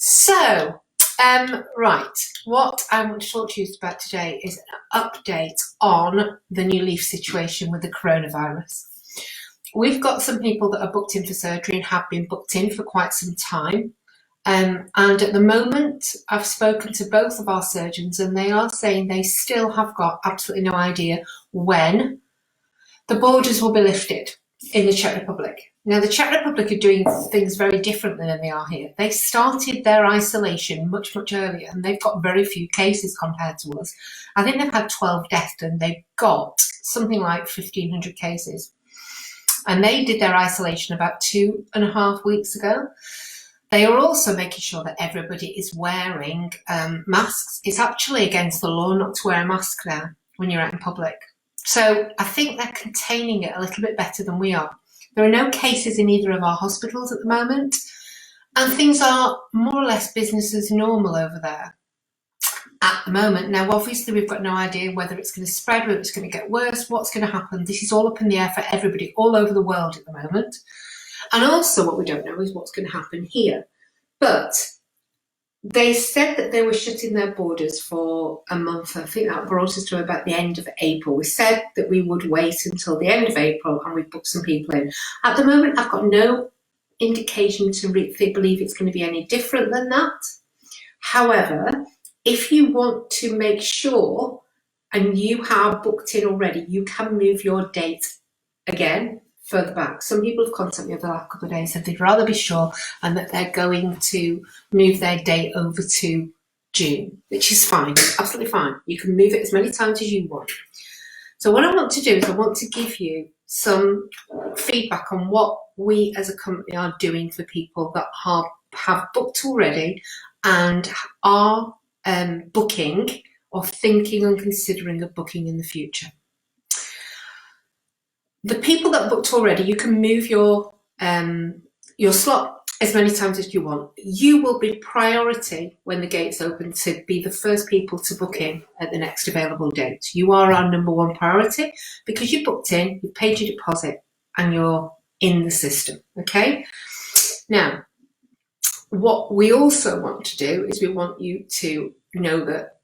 So, right, what I want to talk to you about today is an update on the New Leaf situation with the coronavirus. We've got some people that are booked in for surgery and have been booked in for quite some time. And at the moment, I've spoken to both of our surgeons and they are saying they still have got absolutely no idea when the borders will be lifted in the Czech Republic. Now, the Czech Republic are doing things very differently than they are here. They started their isolation much, much earlier, and they've got very few cases compared to us. I think they've had 12 deaths, and they've got something like 1,500 cases. And they did their isolation about 2.5 weeks ago. They are also making sure that everybody is wearing masks. It's actually against the law not to wear a mask now when you're out in public. So I think they're containing it a little bit better than we are. There are no cases in either of our hospitals at the moment, and things are more or less business as normal over there at the moment. Now, obviously, we've got no idea whether it's going to spread, whether it's going to get worse, what's going to happen. This is all up in the air for everybody all over the world at the moment. And also what we don't know is what's going to happen here. But they said that they were shutting their borders for a month. I think that brought us to about the end of April. We said that we would wait until the end of April and we booked some people in. At the moment, I've got no indication to believe it's going to be any different than that. However, if you want to make sure and you have booked in already, you can move your date again further back. Some people have contacted me over the last couple of days and they'd rather be sure and that they're going to move their date over to June, which is fine, absolutely fine. You can move it as many times as you want. So what I want to do is I want to give you some feedback on what we as a company are doing for people that have booked already and are booking or thinking and considering of booking in the future. The people that booked already, you can move your slot as many times as you want. You will be priority when the gates open to be the first people to book in at the next available date. You are our number one priority because you booked in, you paid your deposit, and you're in the system, okay? Now, what we also want to do is we want you to know that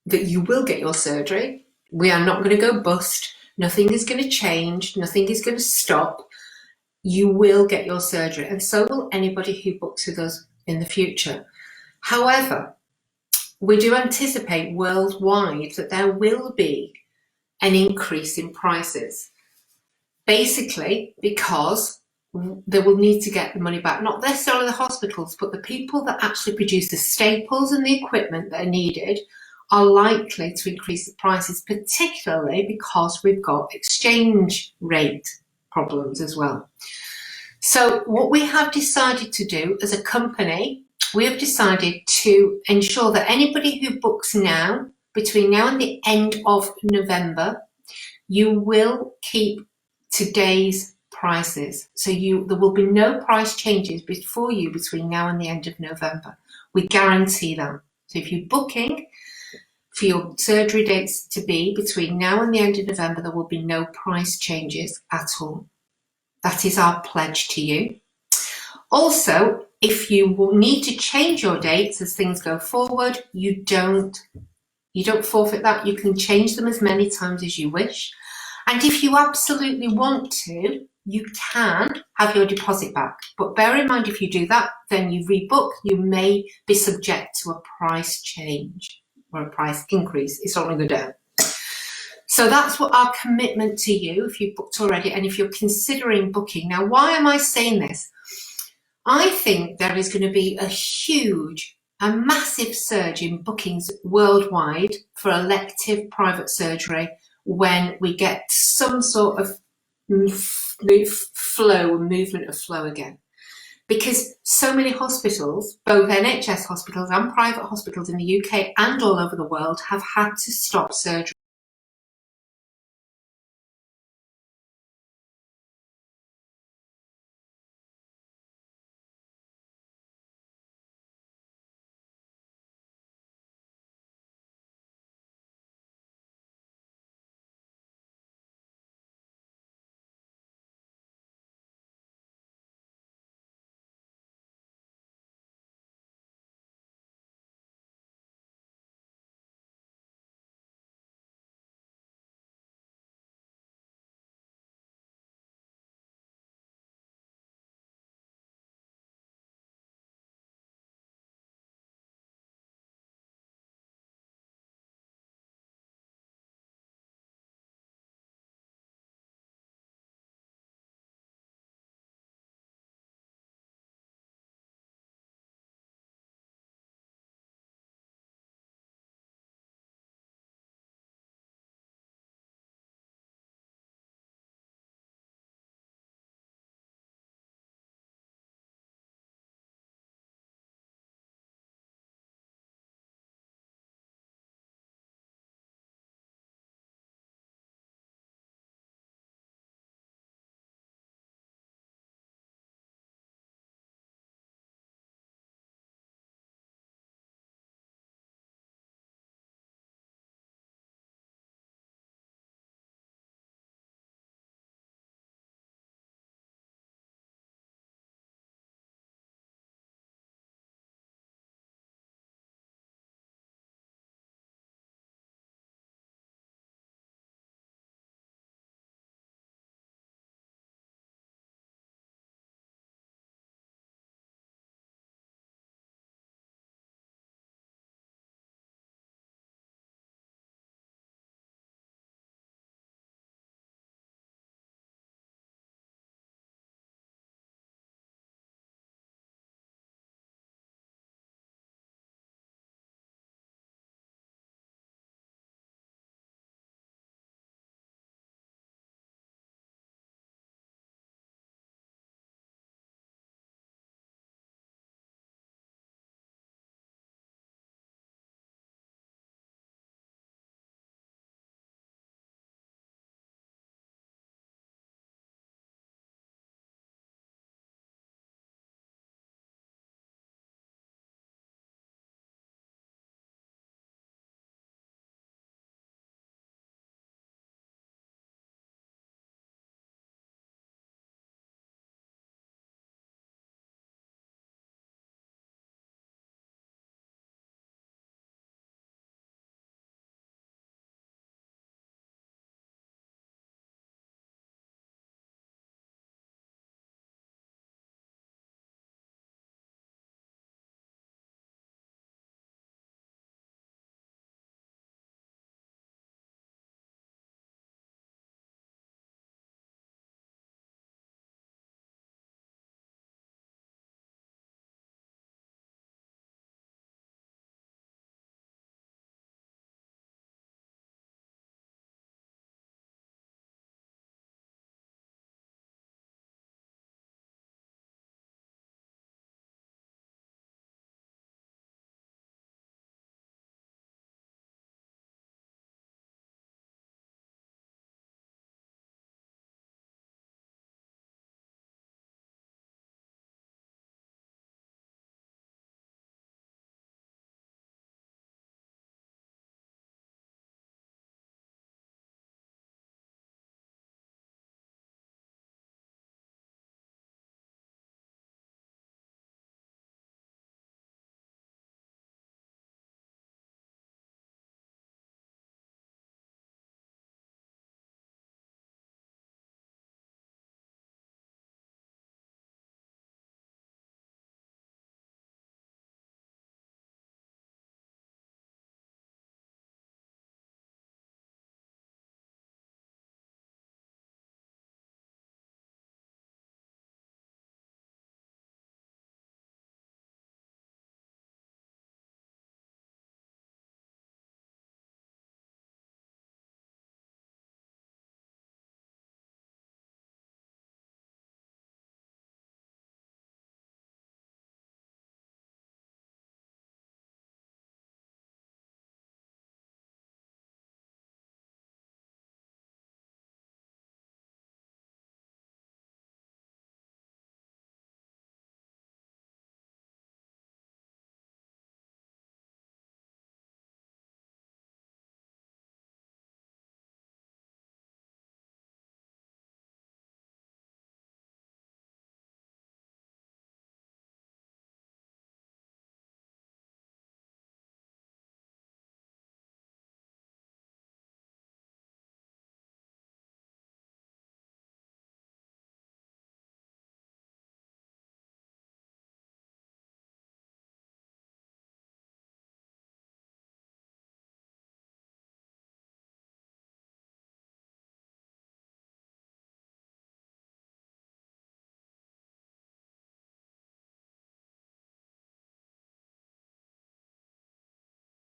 you will get your surgery. We are not going to go bust. Nothing is going to change. Nothing is going to stop. You will get your surgery, and so will anybody who books with us in the future. However, we do anticipate worldwide that there will be an increase in prices, basically because they will need to get the money back, not necessarily the hospitals, but the people that actually produce the staples and the equipment that are needed are likely to increase the prices, particularly because we've got exchange rate problems as well. So what we have decided to do as a company, we have decided to ensure that anybody who books now, between now and the end of November, you will keep today's prices. So there will be no price changes for you between now and the end of November. We guarantee that. So if you're booking for your surgery dates to be between now and the end of November, there will be no price changes at all. That is our pledge to you. Also, if you will need to change your dates as things go forward, you don't forfeit that. You can change them as many times as you wish. And if you absolutely want to, you can have your deposit back. But bear in mind, if you do that, then you rebook, you may be subject to a price change or a price increase. It's not going to go down. So that's what our commitment to you, if you've booked already and if you're considering booking. Now, why am I saying this? I think there is going to be a massive surge in bookings worldwide for elective private surgery when we get some sort of movement of flow again. Because so many hospitals, both NHS hospitals and private hospitals in the UK and all over the world, have had to stop surgery.